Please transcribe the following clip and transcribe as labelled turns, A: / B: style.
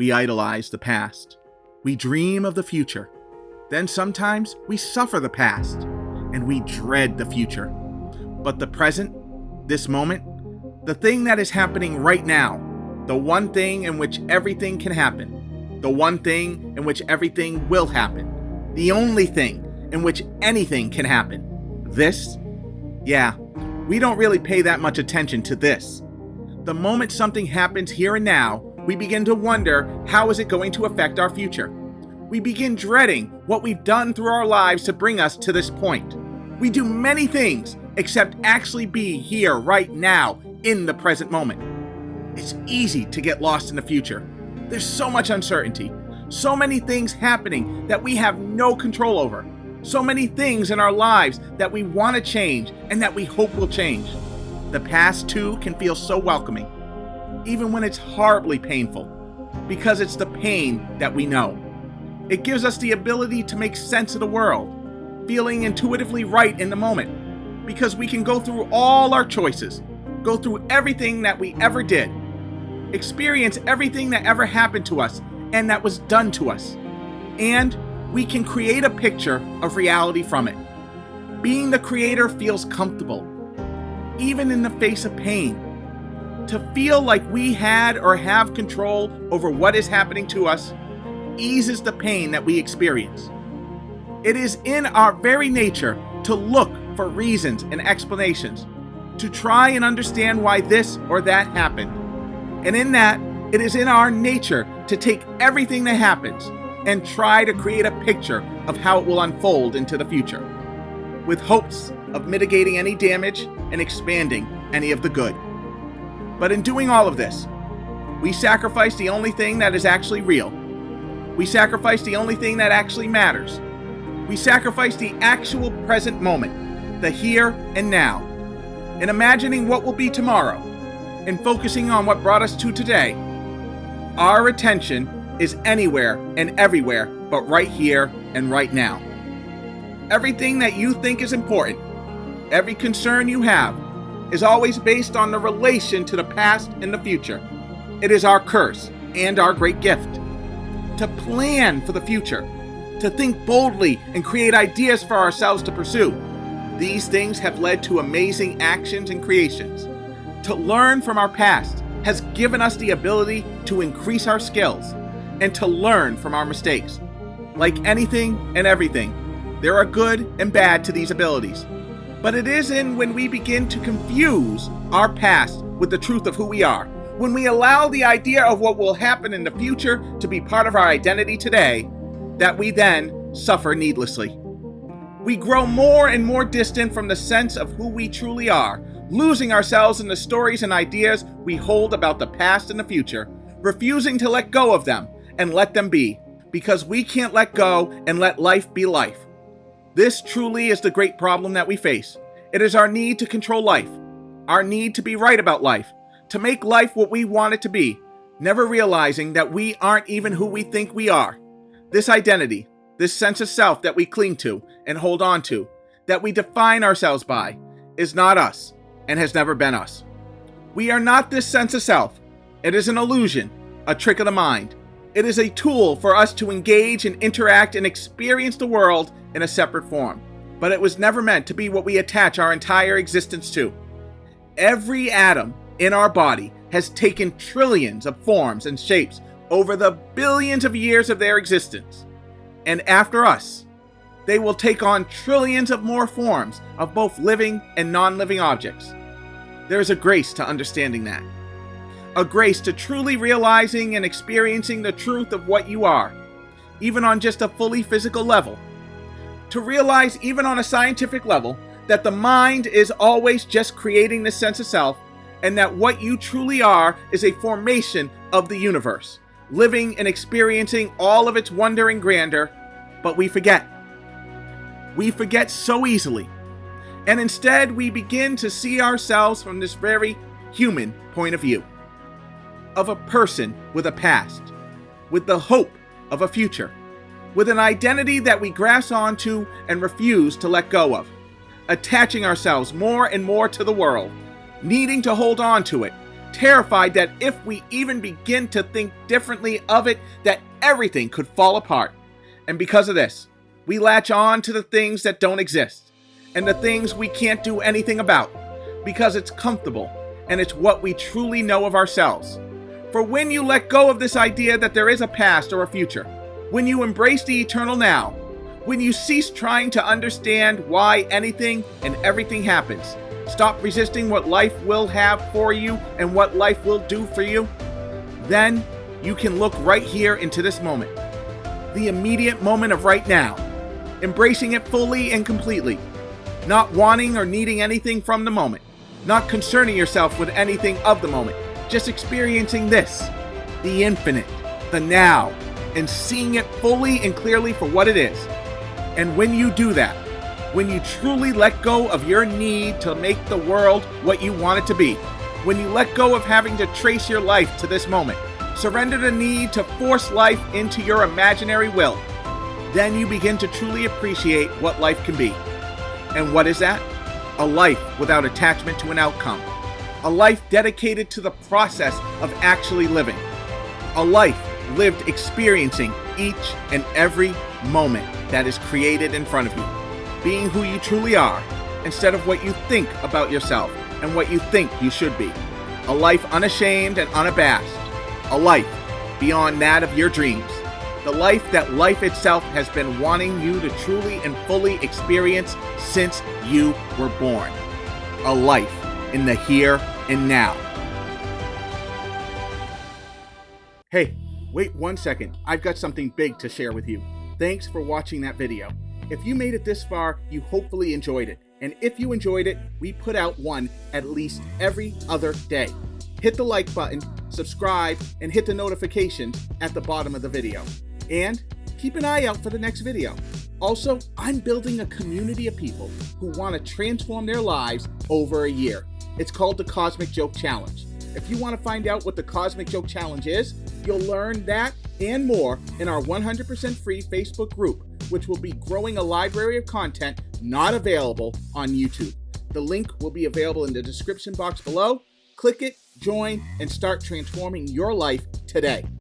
A: We idolize the past. We dream of the future. Then sometimes we suffer the past, and we dread the future. But the present, this moment, the thing that is happening right now, the one thing in which everything can happen, the one thing in which everything will happen, the only thing in which anything can happen. This? Yeah, we don't really pay that much attention to this. The moment something happens here and now, we begin to wonder, how is it going to affect our future? We begin dreading what we've done through our lives to bring us to this point. We do many things except actually be here right now in the present moment. It's easy to get lost in the future. There's so much uncertainty, so many things happening that we have no control over, so many things in our lives that we want to change and that we hope will change. The past too can feel so welcoming, even when it's horribly painful, because it's the pain that we know. It gives us the ability to make sense of the world, feeling intuitively right in the moment, because we can go through all our choices, go through everything that we ever did, experience everything that ever happened to us and that was done to us, and we can create a picture of reality from it. Being the creator feels comfortable, even in the face of pain. To feel like we had or have control over what is happening to us eases the pain that we experience. It is in our very nature to look for reasons and explanations, to try and understand why this or that happened. And in that, it is in our nature to take everything that happens and try to create a picture of how it will unfold into the future, with hopes of mitigating any damage and expanding any of the good. But in doing all of this, we sacrifice the only thing that is actually real. We sacrifice the only thing that actually matters. We sacrifice the actual present moment, the here and now. In imagining what will be tomorrow, and focusing on what brought us to today, our attention is anywhere and everywhere but right here and right now. Everything that you think is important, every concern you have, is always based on the relation to the past and the future. It is our curse and our great gift. To plan for the future, to think boldly and create ideas for ourselves to pursue. These things have led to amazing actions and creations. To learn from our past has given us the ability to increase our skills and to learn from our mistakes. Like anything and everything, there are good and bad to these abilities. But it is when we begin to confuse our past with the truth of who we are, when we allow the idea of what will happen in the future to be part of our identity today, that we then suffer needlessly. We grow more and more distant from the sense of who we truly are, losing ourselves in the stories and ideas we hold about the past and the future, refusing to let go of them and let them be, because we can't let go and let life be life. This truly is the great problem that we face. It is our need to control life, our need to be right about life, to make life what we want it to be, never realizing that we aren't even who we think we are. This identity, this sense of self that we cling to and hold on to, that we define ourselves by, is not us and has never been us. We are not this sense of self. It is an illusion, a trick of the mind. It is a tool for us to engage and interact and experience the world in a separate form. But it was never meant to be what we attach our entire existence to. Every atom in our body has taken trillions of forms and shapes over the billions of years of their existence. And after us, they will take on trillions of more forms of both living and non-living objects. There is a grace to understanding that. A grace to truly realizing and experiencing the truth of what you are, even on just a fully physical level. To realize, even on a scientific level, that the mind is always just creating this sense of self, and that what you truly are is a formation of the universe, living and experiencing all of its wonder and grandeur, but we forget. We forget so easily. And instead, we begin to see ourselves from this very human point of view. Of a person with a past, with the hope of a future, with an identity that we grasp onto and refuse to let go of, attaching ourselves more and more to the world, needing to hold on to it, terrified that if we even begin to think differently of it, that everything could fall apart. And because of this, we latch on to the things that don't exist and the things we can't do anything about because it's comfortable and it's what we truly know of ourselves. For when you let go of this idea that there is a past or a future, when you embrace the eternal now, when you cease trying to understand why anything and everything happens, stop resisting what life will have for you and what life will do for you, then you can look right here into this moment, the immediate moment of right now, embracing it fully and completely, not wanting or needing anything from the moment, not concerning yourself with anything of the moment, just experiencing this, the infinite, the now, and seeing it fully and clearly for what it is. And when you do that, when you truly let go of your need to make the world what you want it to be, when you let go of having to trace your life to this moment, surrender the need to force life into your imaginary will, then you begin to truly appreciate what life can be. And what is that? A life without attachment to an outcome. A life dedicated to the process of actually living. A life lived experiencing each and every moment that is created in front of you. Being who you truly are, instead of what you think about yourself and what you think you should be. A life unashamed and unabashed. A life beyond that of your dreams. The life that life itself has been wanting you to truly and fully experience since you were born. A life in the here and now. Hey, wait 1 second. I've got something big to share with you. Thanks for watching that video. If you made it this far, you hopefully enjoyed it. And if you enjoyed it, we put out one at least every other day. Hit the like button, subscribe, and hit the notifications at the bottom of the video. And keep an eye out for the next video. Also, I'm building a community of people who want to transform their lives over a year. It's called the Cosmic Joke Challenge. If you want to find out what the Cosmic Joke Challenge is, you'll learn that and more in our 100% free Facebook group, which will be growing a library of content not available on YouTube. The link will be available in the description box below. Click it, join, and start transforming your life today.